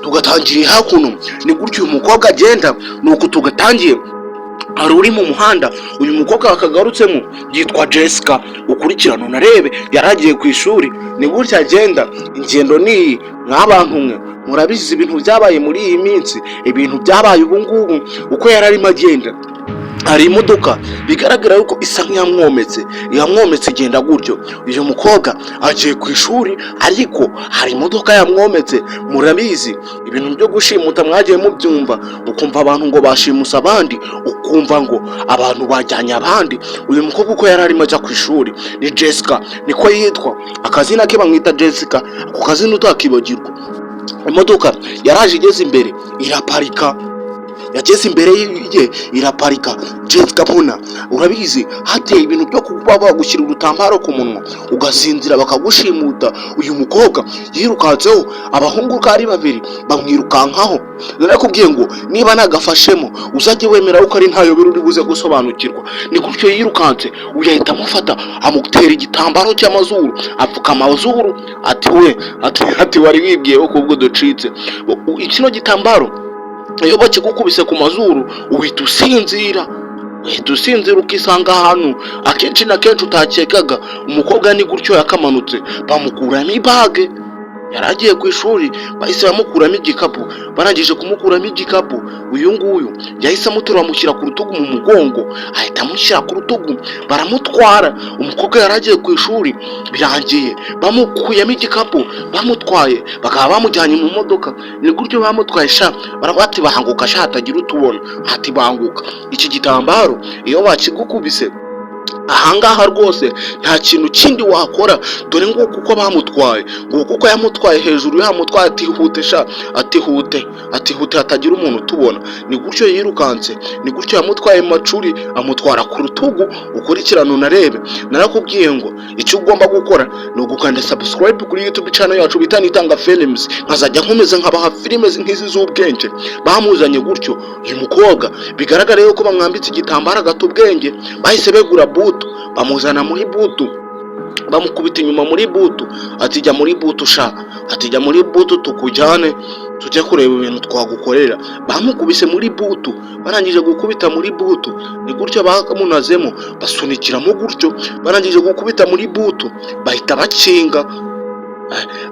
tugatangiriye hakuno ni gutyo uyu mukobwa agenda nuko tugatangiye hari uri mu muhanda uyu mukobwa akagarutsemo yitwa Jessica ukurikirana unarebe yaragiye ku ishuri ni gutyo agenda ingendo ni nk'abantu mwe murabizi ibintu byabaye muri iyi minsi ibintu byabaye ubu ngubu uko yararimo agenda hari imodoka bigaragara yuko isa nk'iyamwometse igenda gutyo uyu mukobwa agiye ku ishuri ariko hari imodoka yamwometse murabizi ibintu byo gushimuta mwagiye mubyumva ukumva abantu ngo bashimusa abandi ukumva ngo abantu bajyanye abandi uyu mukobwa uko yararimo ajya ku ishuri ni Jessica niko yitwa akazina ke bamwita Jessica ako kazina utakibagirwa imodoka yaraje igeze imbere iraparika yageze imbere ye iraparika Jessica bona urabizi hateye ibintu byo kuba bagushyira urutambaro ku munwa ugasinzira bakagushimuta uyu mukobwa yirukatseho abahungu kari babiri bamwirukankaho narakubwiye ngo niba nagafashemo uzajye wemera uko ari ntayo biri buze gusobanukirwa ni gutyo yirukantse uyahita amufata amutera igitambaro cy'amazuru apfuka amazuru ati wari wibwiye ko ubwo ducitse ikino gitambaro iyo bakigukubise ku mazuru uhita usinzira ukisanga ahantu akenshi na kenshi utakekaga umukobwa ni gutyo yakamanutse bamukuramo ibage yaragiye ku ishuri bahise bamukuramo igikapu barangije kumukuramo igikapu uyu nguyu yahise amutura amushyira ku rutugu mu mugongo ahita amushyira ku rutugu baramutwara umukobwa yaragiye ku ishuri birangiye bamukuyemo igikapu bamutwaye bakaba bamujyanye mu modoka ni gutyo bamutwaye barabati bahanguka hatagira utubona hati banguka iki gitambaro iyo bakigukubise ahangaha rwose nta kintu kindi wakora dore ngo kuko bamutwaye ngo kuko yamutwaye hejuru yamutwaye atihute hatagira umuntu utubona ni gutyo yirukanse ni gutyo yamutwaye macuri amutwara ku rutugu ukurikirana unarebe narakubwiye ngo icyo ugomba gukora ni ugukanda subscribe kuri YouTube channel yacu bita Nitanga Films nkazajya nkomeza nkabaha filime nk'izi z'ubwenge bamuzanye gutyo uyu mukobwa bigaragara yuko bamwambitse igitambara gato ubwenge bahise begura butu bamuzana muri butu bamukubita inyuma muri butu atijya muri butu atijya muri butu tukujyane tujye kureba ibintu twagukorera bamukubise muri butu barangije gukubita muri butu ni gutyo bamunazemo basunikiramo gutyo barangije gukubita muri butu bahita bakinga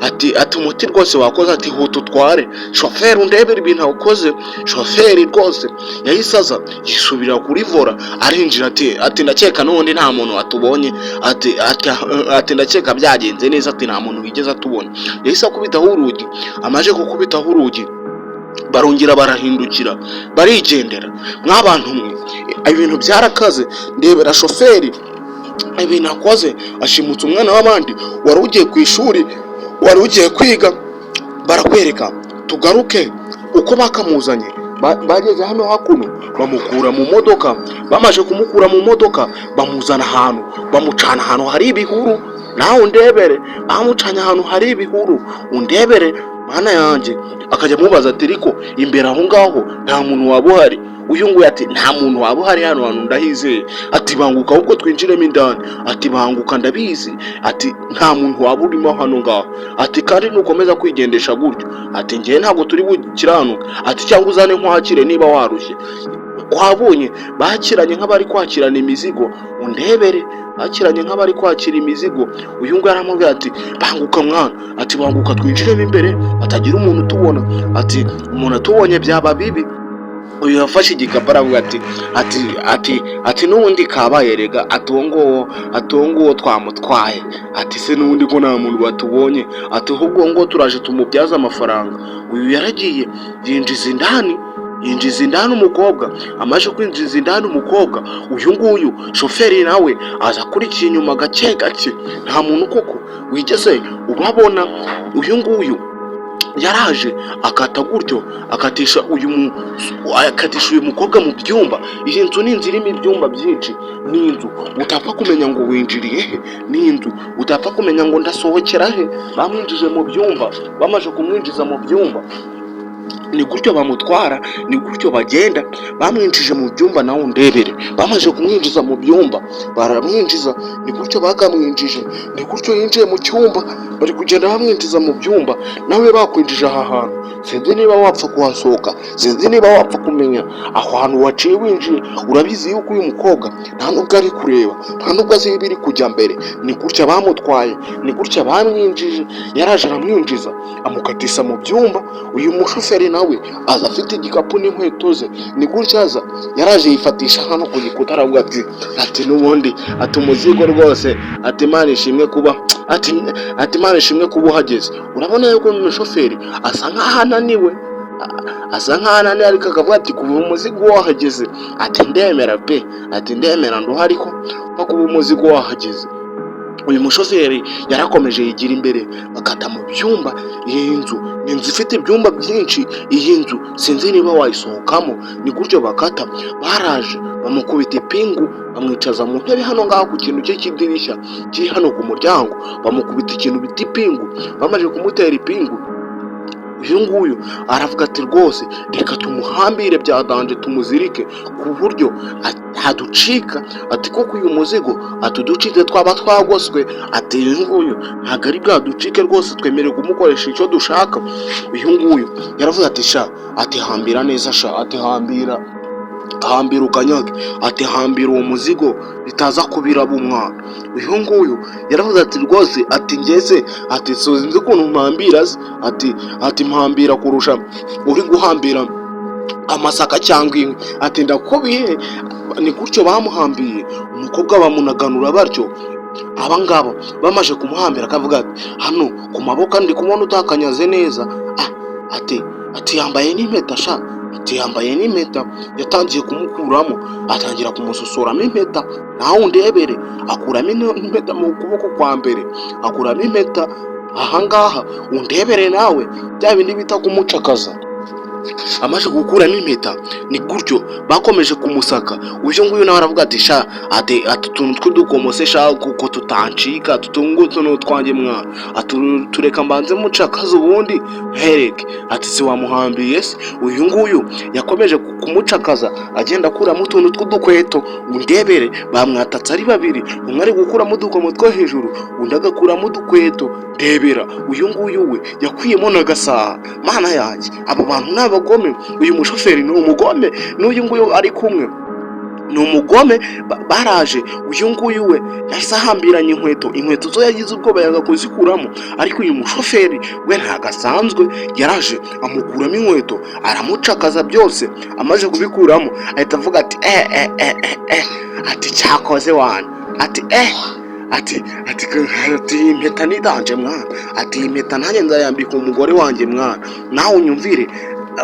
ati umuti rwose wakoze ati huta utware shoferi undebera ibintu ukoze shoferi rwose yahisaza yisubira kuri vora arinjira ati ndakeka n'ubundi nta muntu watubonye ati ndakeka byagenze neza ati nta muntu wigeze atubona yahise akubitaho urugi amaje gukubitaho urugi barongera barahindukira barigendera mw'abantu mwe ibintu byarakaze ndebera shoferi ibintu akoze ashimutse umwana w'abandi wari ugiye ku ishuri wari ugiye kwiga barakwereka tugaruke uko bakamuzanye bageze hano hakuno bamukura mu modoka bamaje kumukura mu modoka bamuzana ahantu bamucana ahantu hari ibihuru nawe undebere bamucanye ahantu hari ibihuru undebere mana yanjye akajya mubaza ati riko imbere aho ngaho nta muntu waba uhari uyu nguyu ati nta muntu waba uhari hano hantu ndahizeye ati banguka ahubwo twinjiremo indani ati banguka ndabizi ati nta muntu waba urimo hano ngaho ati kandi nukomeza kwigendesha gutyo ati njye ntabwo turi bukiranuka ati cyangwa uzane nkwakire niba warushye wabonye bakiranye nk'abari kwakirana imizigo undebere bakiranye nk'abari kwakira imizigo uyu nguyu aramubwira ati banguka mwana ati banguka twinjiremo imbere atagira umuntu utubona ati umuntu atubonye byaba bibi uyu yafashe igikapu aravuga ati n'ubundi kabaye rega atongo twamutwaye ati se n'ubundi ko nta muntu batubonye ati ahubwo ngo turaje tumubyaza amafaranga uyu yaragiye yinjiza indani umukobwa amaje kwinjiza indani umukobwa uyu nguyu shoferi nawe aza akurikiye inyuma gake nta muntu koko wigeze ubabona uyu nguyu yaraje akata gutyo akatisha uyu mukobwa mu byumba iyi nzu ni inzu irimo ibyumba byinshi ni inzu utapfa kumenya ngo winjiriye he ni inzu utapfa kumenya ngo ndasohokera he bamwinjije mu byumba bamaje kumwinjiza mu byumba ni gutyo bamutwara ni gutyo bagenda bamwinjije mu byumba nawe undebere bamaje kumwinjiza mu byumba baramwinjiza ni gutyo bakamwinjije ni gutyo yinjiye mu cyumba bari kugenda bamwinjiza mu byumba nawe bakwinjije aha hantu sinzi niba wapfa kuhasohoka, sinzi niba wapfa kumenya aho hantu waciye winjiye. Urabizi yuko uyu mukobwa nta nubwo ari kureba, nta nubwo azi ibiri kujya mbere. Ni gutya bamutwaye, ni gutya bamwinjije. Yaraje aramwinjiza amukatisa mu byumba. Uyu mushoferi nawe aza afite igikapu n'inkweto ze, ni gutya aza yaraje yifatisha hano ku gikuta aravuga ati n'ubundi ati umuzigo rwose ati Imana ishimwe kuba ati Imana ishimwe kuba uhageze. Urabona yuko uyu mushoferi asa nk'aho ananiwe, ariko akavuga ati kuba umuzigo wahageze ati ndemera pe, ati ndemera nduhari ko kuba umuzigo wahageze. Uyu mushoferi yarakomeje yigira imbere, bakata mu byumba. Iyi nzu ni inzu ifite ibyumba byinshi, iyi nzu sinzi niba wayisohokamo. Ni gutyo bakata, baraje bamukubita ipingu, bamwicaza mu ntebe hano ngaho ku kintu cye cy'idirishya kiri hano ku muryango, bamukubita ikintu bita ipingu. Bamaze kumutera ipingu, uyu nguyu aravuga ati rwose reka tumuhambire bya danje, tumuzirike ku buryo haducika. Ati kuko uyu muzigo atuducike twaba twagoswe. Ati uyu nguyu ntabwo ari bwaducike rwose, twemerewe kumukoresha icyo dushaka. Uyu nguyu yaravuze ati sha, ati hambira neza sha, ati hambira ukanyage, ati hambira uwo muzigo bitaza kubiraba umwana. Uyu nguyu yaravuze ati rwose ati ngeze ati sinzi ukuntu mpambira, ati mpambira kurusha uri guhambira amasaka cyangwa inkwi. Ati ndakubiye. Ni gutyo bamuhambiye, umukobwa bamunaganura batyo. Abangabo bamaje kumuhambira akavuga ati hano ku maboko ndi kubona utakanyaze neza. Ati yambaye n'impeta sha, ati yambaye n'impeta. Yatangiye kumukuramo, atangira kumusosoramo impeta. Nawe undebere, akuramo impeta mu kuboko kwa mbere, akuramo impeta ahangaha, undebere nawe bya bindi bita kumucakaza. Amaze gukuramo impeta, ni gutyo bakomeje kumusaka. Uyu nguyu nawe aravuga ati sha, ati utuntu tw'udukomose sha kuko tutancika, tutungutu n'utwanjye mwana, tureka mbanze mucakaza ubundi hereke. Ati si wamuhambiye se? Uyu nguyu yakomeje kumucakaza, agenda akuramo utuntu tw'udukweto. Undebere, bamwatatse ari babiri, umwe ari gukuramo udukomo two hejuru, undi agakuramo udukweto. Ndebera, uyu nguyu we yakwiyemo n'agasaha. Mana yanjye, abo bantu n'abagome. Uyu mushoferi ni umugome, n'uyu nguyu ari kumwe ni umugome. Baraje, uyu nguyu we yahise ahambiranye inkweto zo yagize ubwoba yanga kuzikuramo. Ariko uyu mushoferi we ntago asanzwe, yaraje amukuramo inkweto, aramucakaza byose. Amaze kubikuramo ahita avuga ati ati cyakoze wana, ati impeta nidanje mwana, ati impeta nanjye nzayambika umugore wanjye mwana. Nawe unyumvire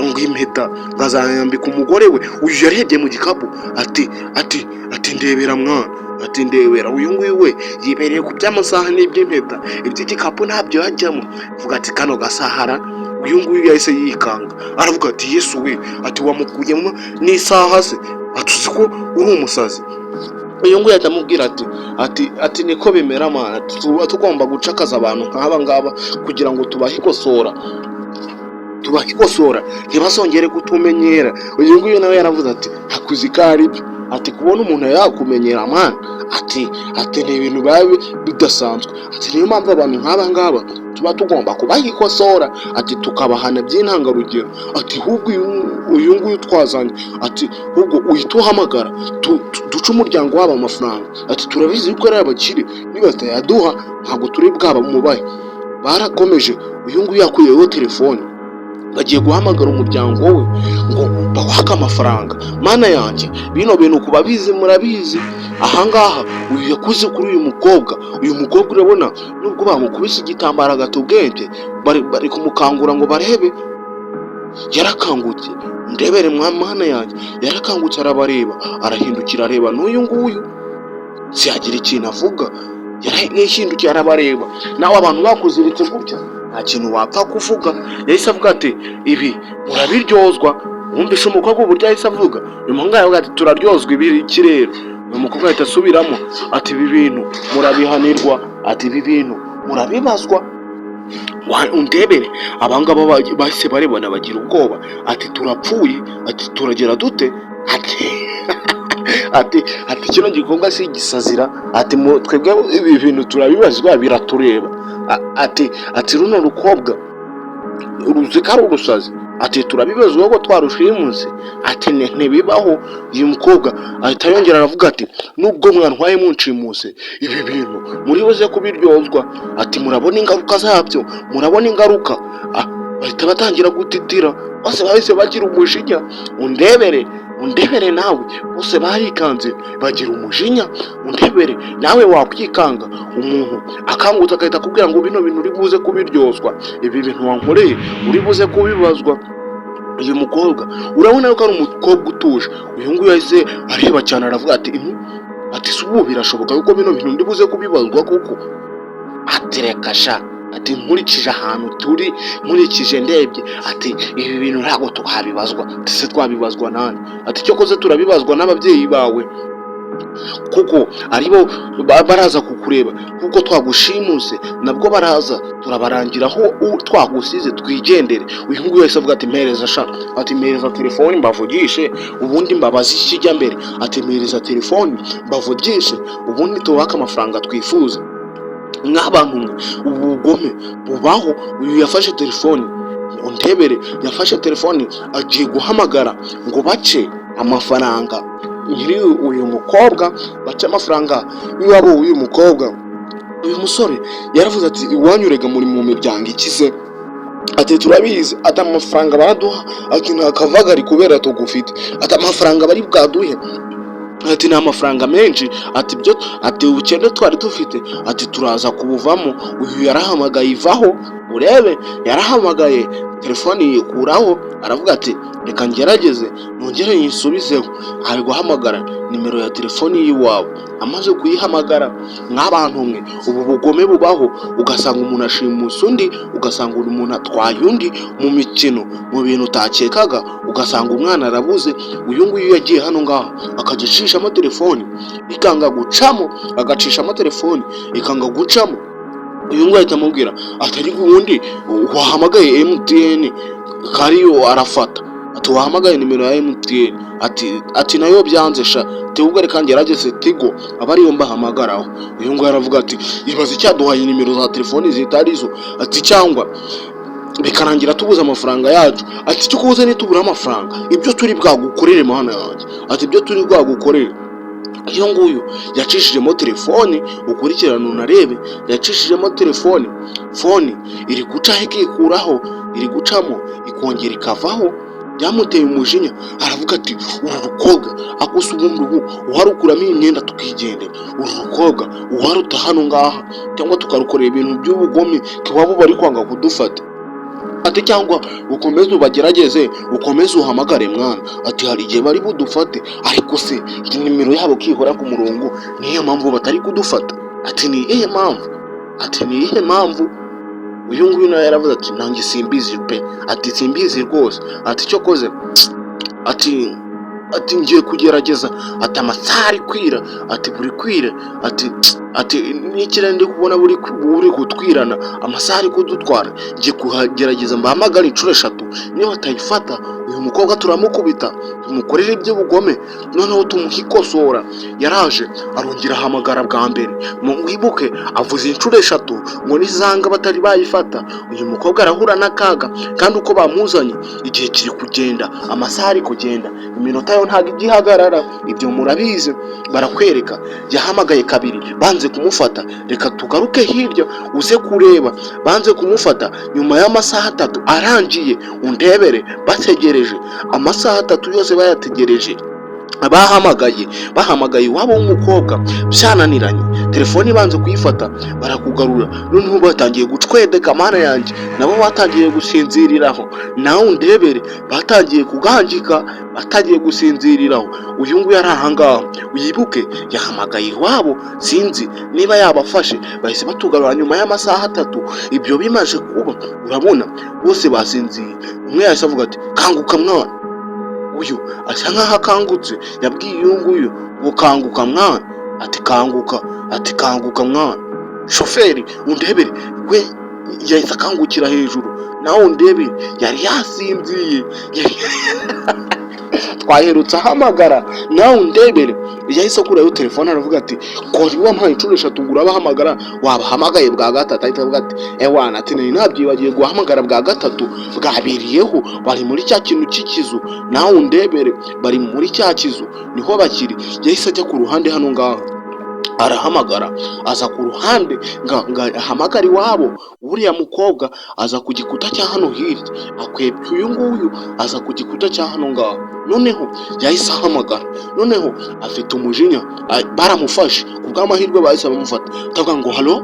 ngo impeta ngazayambika umugore we. Uyu yarebye mu gikapu, ati ndebera mwana, ati ndebera. Uyu nguyu we yibereye ku by'amasaha n'iby'impeta, iby'igikapu ntabyo yajyamo. Vuga ati kano gasahara. Uyu nguyu yahise yikanga, aravuga ati Yesu we, ati wamukuyemo n'isaha se, atuzi ko uri umusazi. Uyu nguyu atamubwira ati niko bimera mana, tuba tugomba gucakaza abantu nk'aba ngaba kugira ngo tubahikosora ntibasongere kutumenyera. Uyu nguyu nawe yaravuze ati hakuzi ko ari byo, ati kubona umuntu yakumenyera mana, ati ni ibintu biba bidasanzwe. Ati niyo mpamvu abantu nk'aba ngaba tuba tugomba kubahikosora, ati tukabahana by'intangarugero. Ati ahubwo uyu nguyu twazanye, ati ahubwo uhita uhamagara duce umuryango wabo amafaranga. Ati turabizi yuko ari abakire, nibatayaduha ntabwo turi bwaba mubahe. Barakomeje, uyu nguyu yakuyeho telefone, bagiye guhamagara umuryango we ngo bawake amafaranga. Mana yanjye, bino bintu kuba bizi murabizi. Ahangaha uyu yakuze kuri uyu mukobwa. Uyu mukobwa urabona nubwo bamukubise igitambara gato ubwenge, bari kumukangura ngo barebe. Yarakangutse, ndebere Mana yanjye, yarakangutse arabareba, arahindukira areba n'uyu nguyu, siyagira ikintu avuga. Yarahindukira arabareba. Nawe abantu bakuziritse gutya nta kintu wapfa kuvuga. Yahise avuga ati ibi murabiryozwa. Wumvishe umukobwa uburyo yahise avuga. Uyu muhungu aravuga ati turaryozwa iki rero? Uyu mukobwa ahita asubiramo ati ibi bintu murabihanirwa, ati ibi bintu murabibazwa. Undebere, abangaba bahise barebana bagira ubwoba. Ati turapfuye, ati turagera dute? Ati kino gikorwa si gisazira, ati twebwe ibi bintu turabibazwa biratureba. Ati runo rukobwa uruzika ari urusazi. Ati turabibazwa ko twarushimuse. Ati ntibibaho. Uyu mukobwa ahita yongera aravuga ati nubwo mwantwaye munshimuse ibi bintu muri buze kubiryozwa. Ati murabona ingaruka zabyo, murabona ingaruka. Bahita batangira gutitira, bose bahise bagira umujinya. Undebere nawe, bose barikanze bagira umujinya. Undebere nawe wakwikanga, umuntu akangutse agahita akubwira ngo bino bintu uri buze kubiryozwa, ibi bintu wankoreye uri buze kubibazwa. Uyu mukobwa urabona ko ari umukobwa utuje. Uyu nguyu yahise areba cyane aravuga ati subu birashoboka yuko bino bintu ndi buze kubibazwa kuko. Ati reka sha, ati nkurikije ahantu turi, nkurikije ndebye, ati ibi bintu ntabwo twabibazwa. Se twabibazwa nani? Ati cyo koze turabibazwa n'ababyeyi bawe, kuko aribo baraza kukureba, kuko twagushimuse nabwo baraza turabarangiraho twagusize twigendere. Uyu nguyu yahise avuga ati mpereza sha, ati mpereza telefoni mbavugishe ubundi mbabazi ikijya mbere. Ati mpereza telefoni mbavugishe ubundi tubaka amafaranga twifuza. Nk'abantu mwe ubugome bubaho. Uyu yafashe telefoni, Undebere yafashe telefoni agiye guhamagara ngo bace amafaranga nyiri uyu mukobwa, bace amafaranga iwabo uyu mukobwa. Uyu musore yaravuze ati iwanyurega muri mu miryango ikize. Ati turabizi, ati amafaranga baraduha, ati nta kavagari kubera tugufite, ati amafaranga bari bwaduhe, ati ni amafaranga menshi, ati ubukene twari dufite, ati turaza kubuvamo. Uyu yarahamagaye ivaho, urebe yarahamagaye telefoni yikuraho, aravuga ati reka ngerageze nongere yisubizeho. Ari guhamagara nimero ya telefoni y'iwabo. Amaze kuyihamagara, nk'abantu mwe ubu bugome bubaho, ugasanga umuntu ashimusa undi, ugasanga umuntu atwaye undi mu mikino, mu bintu utakekaga, ugasanga umwana arabuze. Uyu nguyu yagiye hano ngaha akagicishamo telefoni ikanga gucamo, agacishamo telefoni ikanga gucamo. Uyu nguyu ahita amubwira atari ubundi wahamagaye MTN kariyo arafata, ati wahamagaye nimero ya MTN, ati nayo byanze sha, tebugare kandi yarageze Tigo aba ariyo mbahamagaraho. Uyu nguyu aravuga ati ibaze icyaduhaye nimero za telefoni zitarizo, ati cyangwa bikarangira tubuze amafaranga yacu. Ati cyo kubuze nitubura amafaranga ibyo turi bwagukorere mana yanjye, ati ibyo turi bwagukorere. Iyo nguyu yacishijemo telefoni, ukurikirana unarebe, yacishijemo telefoni, foni iri guca ikikuraho, iri gucamo ikongera ikavaho. Byamuteye umujinya, aravuga ati uru rukobwa akusa ubundi ubu uharukuramo imyenda tukigendera, uru rukobwa uharuta hano ngaha, cyangwa tukarukorera ibintu by'ubugome kiwabo bari kwanga kudufata. Ati cyangwa ukomeze ubagerageze, ukomeze uhamagare mwana, ati hari igihe bari budufate, ariko se nimero yabo kihora ku murongo, niyo mpamvu batari kudufata. Ati ni iyihe mpamvu? Ati ni iyihe mpamvu? Uyu nguyu nawe yaravuze ati nanjye simbizi pe, ati simbizi rwose. Ati cyo koze, ati ngiye kugerageza, ati amasaha ari kwira, ati buri kwira, ati n'ikirere ndi kubona buri gutwirana, amasaha ari kudutwara, ngiye kugerageza mbahamagara inshuro 3, niba atayifata uyu mukobwa turamukubita, tumukorera iby'ubugome, noneho tumuhikosora. Yaraje arongera ahamagara bwa mbere, mwibuke avuze inshuro 3 ngo nizanga batari bayifata. Uyu mukobwa arahura n'akaga, kandi uko bamuzanye igihe kiri kugenda, amasaha ari kugenda, iminota yo ntabwo igihagarara. Ibyo murabizi, barakwereka yahamagaye 2 banze kumufata. Reka tugaruke hirya uze kureba, banze kumufata nyuma y'amasaha 3 arangiye. Undebere bategereje amasaha 3 yose bayategereje, bahamagaye iwabo w'umukobwa byananiranye, telefoni banze kuyifata, barakugarura. Noneho batangiye gucwedeka mana yanjye, nabo batangiye gusinziriraho. Nawe undebere batangiye kugangika, batangiye gusinziriraho. Uyu nguyu ari ahangaha, uyibuke yahamagaye iwabo, sinzi niba yabafashe, bahise batugarura nyuma y'amasaha 3. Ibyo bimaje kuba, urabona bose basinziye. Umwe yahise avuga ati kanguka mwana. Uyu asa nkaho akangutse, yabwiye uyu nguyu ngo kanguka mwana. Ati kanguka mwana. Shoferi undebere we yahise akangukira hejuru, nawe undebere yari yasinziye. Twaherutse ahamagara, nawe undebere yahise akurayo telefone aravuga ati kori wampaye inshuro 3 ngura bahamagara wabahamagaye bwa gatatu ahita avuga ati ewana ati nabyibagiye guhamagara bwa gatatu bwabiriyeho bari muri cya kintu cy'ikizu nawe undebere bari muri cya kizu niho bakiri. Yahise ajya ku ruhande hano ngaho arahamagara aza ku ruhande ahamagara iwabo. Uriya mukobwa aza ku gikuta cya hano hirya akwepye uyu nguyu aza ku gikuta cya hano ngaho. Noneho yahise ahamagara, noneho afite umujinya baramufashe ku bw'amahirwe bahise bamufata atavuga ngo halo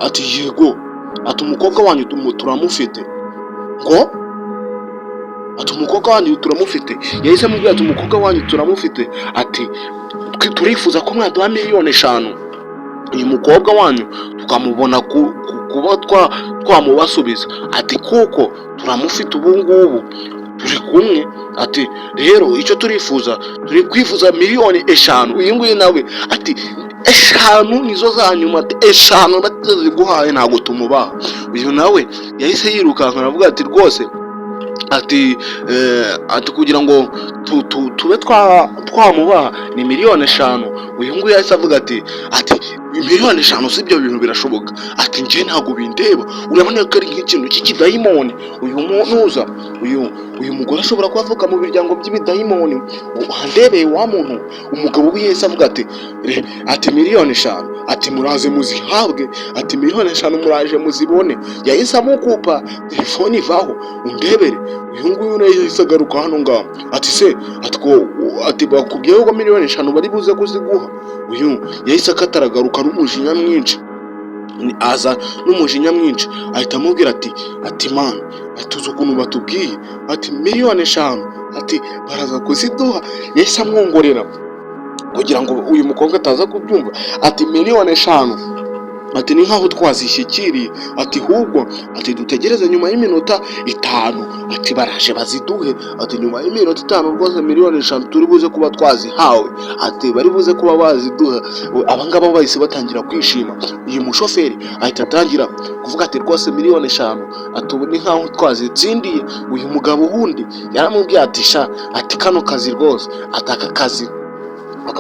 ati yego ati umukobwa wanyu turamufite ngo ati umukobwa wanyu turamufite. Yahise amubwira ati umukobwa wanyu turamufite ati turifuza ko mwaduha 5,000,000 uyu mukobwa wanyu tukamubona kuba twamubasubiza ati kuko turamufite ubu ngubu turi kumwe ati rero icyo turifuza turi kwifuza 5,000,000. uyu nguyu nawe ati 5 nizo za nyuma ati 5 bataziguhaye ntago tumubaha. Uyu nawe yahise yirukanka aravuga ati rwose ati kugira ngo tube twamubaha ni 5,000,000. uyu nguyu yahise avuga ati 5,000,000 si ibyo bintu birashoboka ati nje ntago bindeba urabona ko ari nk'ikintu cy'ikidayimoni. uyu munuza uyu mugore ashobora kuvuka mu biryango by'ibidayimoni handebeye wa muntu. umugabo we yahise avuga ati 5,000,000 ati muraze muzihabwe ati 5,000,000 muraje muzibone. yahise amukupa telefone ivaho undebere. uyu nguyu nayo yahise agaruka hano ngaho ati se ati bakubwiye ko 5,000,000 bari buze kuziguha. uyu yahise akataragaruka n'umujinya mwinshi aza n'umujinya mwinshi ahita amubwira ati man atuze ukuntu batubwiye ati 5,000,000 ati baraza kuziduha. yahise amwongorera kugira ngo uyu mukobwa ataza kubyumva ati 5,000,000 ati ni nkaho twazishyikiriye ati hubwo ati dutegereze nyuma y'iminota 5 ati baraje baziduhe ati nyuma y'iminota 5 rwose 5,000,000 turi buze kuba twazihawe ati bari buze kuba baziduha. abangaba bahise batangira kwishima. uyu mushoferi ahita atangira kuvuga ati rwose 5,000,000 ati ubu ni nkaho twazitsindiye. uyu mugabo wundi yaramubwiye ati kano kazi rwose aka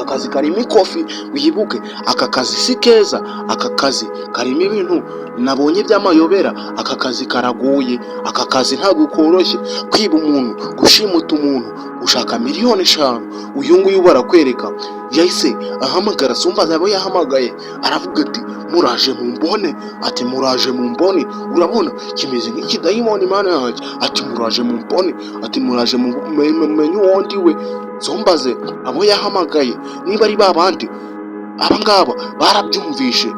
kazi karimo ikofi wibuke aka kazi si keza aka kazi karimo ibintu nabonye by'amayobera aka kazi karaguye aka kazi ntabwo koroshye kwiba umuntu gushimuta umuntu ushaka 5,000,000. uyu nguyu barakwereka yahise ahamagara Sumbaza abo yahamagaye aravuga ati muraje mumbone ati muraje mumbone urabona kimeze nk'ikidayimoni mana yanjye ati muraje mumbone ati muraje mumenye uwondi we. Sumbaze abo yahamagaye niba ari babandi abangaba barabyumvishe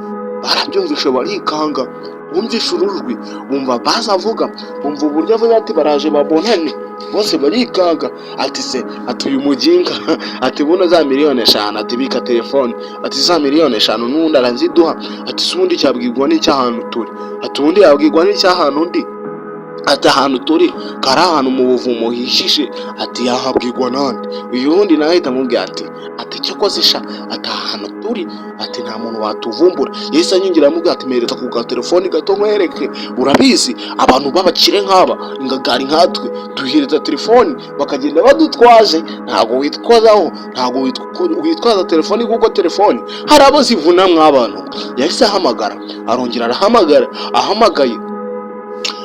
barikanga bumvishe urujwi bumva bazavuga bumva uburyo avuga ati baraje babonane bose barikanga ati uyu muginga ati buno za 5,000,000 ati bika telefone ati za 5,000,000 n'undi aranziduha ati sundi cyabwirwa n'icyahantu turi ati undi yabwirwa n'icyahantu undi ati ahantu turi kari ahantu mu buvumo hishishe ati yahabwirwa nande. uyu wundi nawe ahita amubwira ati cyo kozisha ati ahantu turi ati nta muntu watuvumbura. yahise anyingira amubwira ati mereza ku telefone gato nkwereke urabizi abantu babakire nk'aba ingagari nkatwe duhereza telefone bakagenda badutwaje ntago witwazaho ntago witwaza telefone kuko telefone hari abo zivuna mw'abantu. yahise ahamagara arongera ahamagaye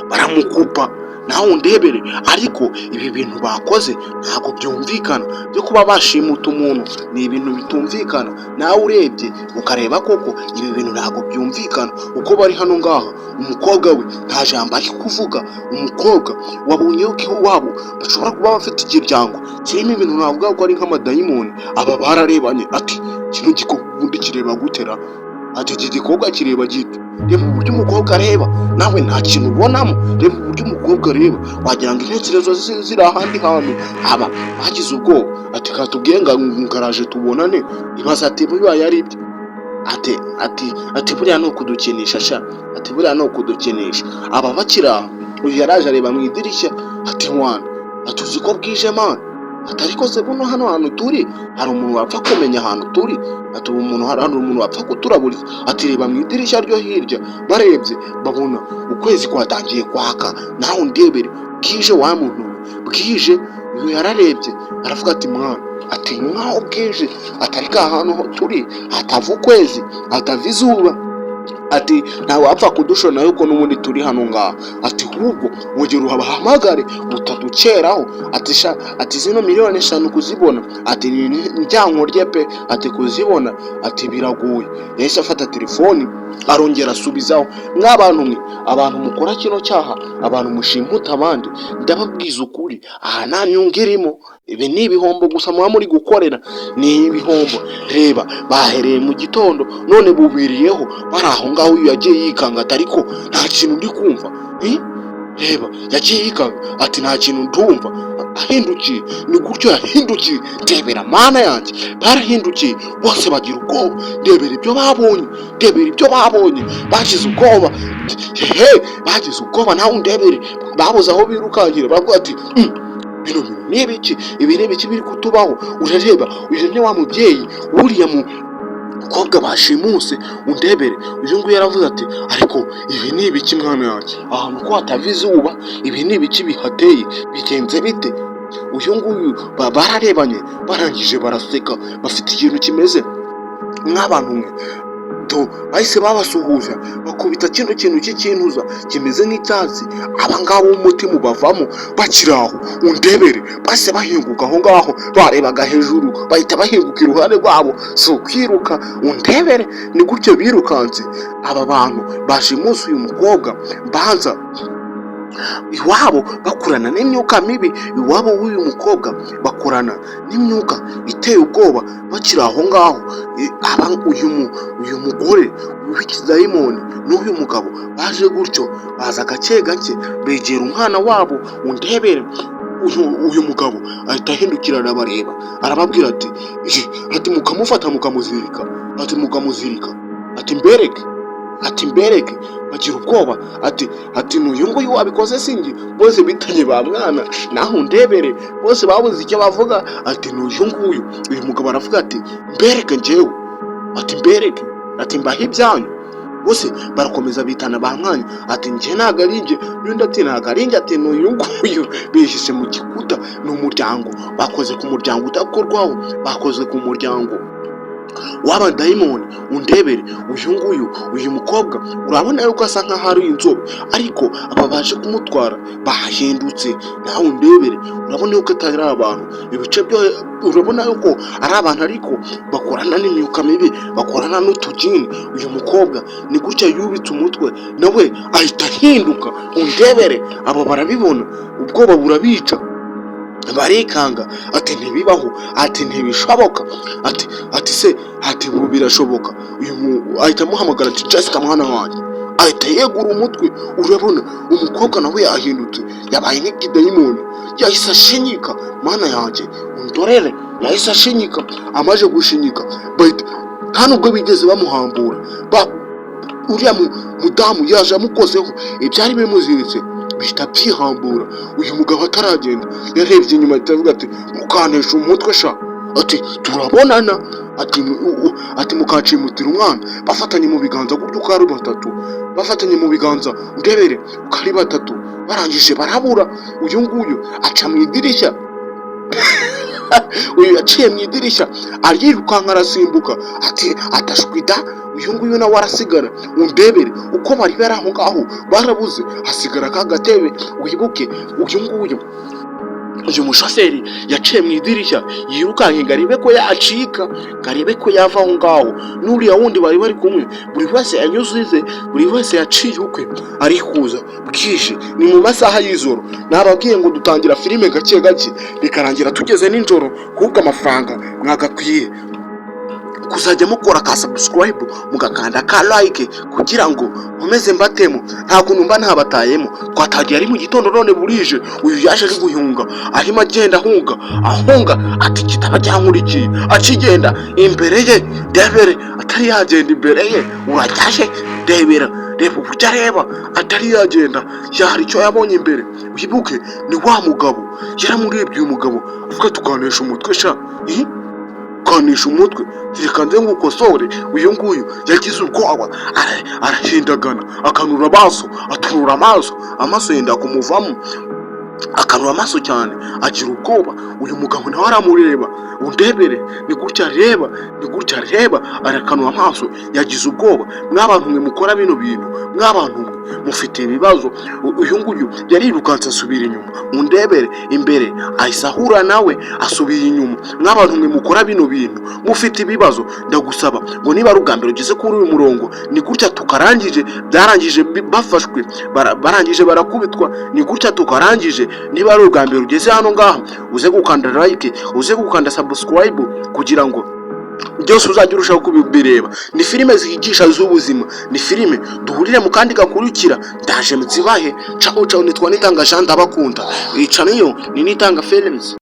baramukupa nawe undebere. ariko ibi bintu bakoze ntago byumvikana byo kuba bashimuta umuntu ni ibintu bitumvikana. nawe urebye ukareba koko ibi bintu ntago byumvikana uko bari hano ngaha. umukobwa we nta jambo ari kuvuga. umukobwa wabonye ko wabo bashobora kuba bafite ikiryango kirimo ibintu navuga ko ari nk'amadayimoni. aba bararebanye ati kino gikundi kireba gutera ati iki gikobwa kireba gito. reba uburyo umukobwa areba nawe nta kintu ubonamo. reba uburyo umukobwa areba wagira ngo intekerezo ziri ahandi hantu. aba bagize ubwoba ati katubwiye ngaraje tubonane ibaza ati bibaye ari ibyo ati buriya no kudukinisha ati buriya no kudukinisha. aba bakira uyu yaraje areba mu idirishya ati mwana ati uzi ko bwije mana atariko se buno hano hantu turi hari umuntu wapfa kumenya ahantu turi ati umuntu wapfa kuturaburiza. ati reba mu idirishya ryo hirya barebye babona ukwezi kwatangiye kwaka nawe ndebere bwije wa muntu bwije. uyu yararebye aravuga ati mwana ati nkaho bwije, atari ahantu turi hatava ukwezi hatava izuba, ati ntawe wapfa kudushona yuko n'ubundi turi hano ngaha, ati ahubwo wongera ubahamagare utadukeraho, ati zino miliyoni 5 kuzibona, ati njyankurye pe, ati kuzibona ati biraguye. Yahise afata telefoni arongera asubizaho, mw'abantu mwe, abantu mukora kino cyaha, abantu mushimuta abandi, ndababwiza ukuri aha nta nyungu irimo, ibi ni ibihombo gusa muba muri gukorera, ni ibihombo. Reba bahereye mu gitondo none bubiriyeho bari aho ngaho, yagiye yikanga ariko nta kintu ndi kumva. Reba yagiye yikanga ati nta kintu ndumva, ahindukiye ni gutyo yahindukiye. Ndebera mana yanjye, barahindukiye bose bagira ubwoba, ndebera ibyo babonye, bagize ubwoba, bagize ubwoba, nawe ndebere, babuze aho birukankira, baravuga ati bino ni ibiki, ibi ni ibiki biri kutubaho. Urareba uyu ni wa mubyeyi uriya mukobwa bashimuse, undebere uyu nguyu yaravuze ati ariko ibi ni ibiki mwana yanjye, ahantu ko hatava izuba, ibi ni ibiki bihateye, bigenze bite? Uyu nguyu bararebanye, barangije baraseka, bafite ikintu kimeze nk'abantu mwe bahise babasuhuza, bakubita kino kintu cy'ikintuza kimeze nk'icyatsi, abangabo umutima ubavamo bakiri aho. Undebere bahise bahinguka aho ngaho, barebaga hejuru bahita bahinguka iruhande rwabo, si ukwiruka. Undebere ni gutyo birukanse aba bantu bashimusi uyu mukobwa, banza iwabo bakurana n'imyuka mibi, iwabo w'uyu mukobwa bakurana n'imyuka iteye ubwoba, bakiri aho ngaho. Uyu mugore w'ikidayimoni n'uyu mugabo baje gutyo, baza gake gake begera umwana wabo. Undebere uyu mugabo ahita ahindukira arabareba, arababwira ati mukamufata mukamuzirika, ati mbereke, bagira ubwoba, ati n'uyu nguyu wabikoze singi, bose bitanye ba mwana, naho undebere bose babuze icyo bavuga, ati n'uyu nguyu. Uyu mugabo aravuga ati mbereke njyewe, ati mbahe ibyanyu. Bose barakomeza bitana ba mwanya, ati njye ntago ari njye, n'undi ati ntago ari njye, ati n'uyu nguyu. Bihishe mu gikuta, ni umuryango, bakoze ku muryango udakorwaho, bakoze ku muryango w'abadayimoni. Undebere uyu nguyu, uyu mukobwa urabona yuko asa nkaho ari inzobe, ariko aba baje kumutwara bahindutse. Nawe undebere urabona yuko atari abantu, ibice byo urabona yuko ari abantu, ariko bakorana n'imyuka mibi, bakorana n'utujini. Uyu mukobwa ni gutya yubitse umutwe, nawe ahita ahinduka. Undebere abo barabibona, ubwoba burabica, barikanga, ati ntibibaho, ati ntibishoboka, ati ubu birashoboka. Uyu ahita amuhamagara ati Jessica mwana wanjye, ahita yegura umutwe. Urabona umukobwa nawe yahindutse, yabaye nk'ikidayimoni, yahise ashinyika. Mana yanjye undorere, yahise ashinyika. Amaje gushinyika nta nubwo bigeze bamuhambura, uriya mudamu yaje amukozeho, ibyari bimuziritse bihita byihambura. Uyu mugabo ataragenda yarebye inyuma, ahita ati mukanesha umutwe sha, ati turabonana, ati mukacimutira umwana. Bafatanye mu biganza gutyo uko ari batatu, bafatanye mu biganza, ndebere uko ari batatu, barangije barabura. Uyu nguyu aca mu idirishya, uyu yaciye mu idirishya arirukanka arasimbuka, ati atashwida. Uyu nguyu nawe arasigara. Undebere uko bari bari aho ngaho barabuze, hasigara ka gatebe. Wibuke uyu mushoferi yaciye mu idirishya yirukanka ngo arebe ko yacika, ngo arebe ko yava aho ngaho. N'uriya wundi bari kumwe, buri wese yanyuze, buri wese yaciye ukwe arihuza. Bwije ni mu masaha y'ijoro, nababwiye ngo dutangira filime gake gake bikarangira tugeze n'ijoro. Kubwo amafaranga mwagakwiye kuzajya mukora ka subscribe, mugakanda ka like, kugira ngo nkomeze mbatemo. Nta kuntu mba ntabatayemo. Twatagiye ari mu gitondo none burije, uyu yaje ari guhunga, arimo agenda ahunga, ati kitaba cyankurikiye, akigenda imbere ye. Ndebere atari yagenda imbere ye, urajyaje ndebera, reba uburyo areba, atari yagenda, yari icyo yabonye imbere. Wibuke ni wa mugabo yaramurebye. Uyu mugabo avuga tukanesha umutwe sha, kanisha umutwe, reka nze ngukosore. Uyu nguyu yagize ubwoba, arahindagana, akanura amaso, aturura amaso yenda kumuvamo. akanura amaso cyane, agira ubwoba. Uyu mugabo nawe aramureba, undebere, ni gutya areba, ni gutya areba, arakanura amaso, yagize ubwoba. Mwabantu mwe mukora bino bintu, mwabantu mwe mufite ibibazo. Uyu nguyu yarirukanse asubira inyuma, undebere, imbere ahise ahura nawe asubira inyuma. Mwabantu mwe mukora bino bintu mufite ibibazo, ndagusaba ngo niba ari ubwa mbere ugeze kuri uyu murongo, ni gutya tukarangije, byarangije bafashwe, barangije barakubitwa, ni gutya tukarangije. Niba ari ubwa mbere ugeze hano ngaha, uze gukanda like, uze gukanda subscribe kugira ngo byose uzajya urushaho kubireba. Ni filime zihigisha z'ubuzima, ni filime. Duhurire mu kandi gakurikira, ndaje muzibahe. Ciao ciao, nitwa Nitanga Jean, ndabakunda. Ica niyo ni Nitanga Films.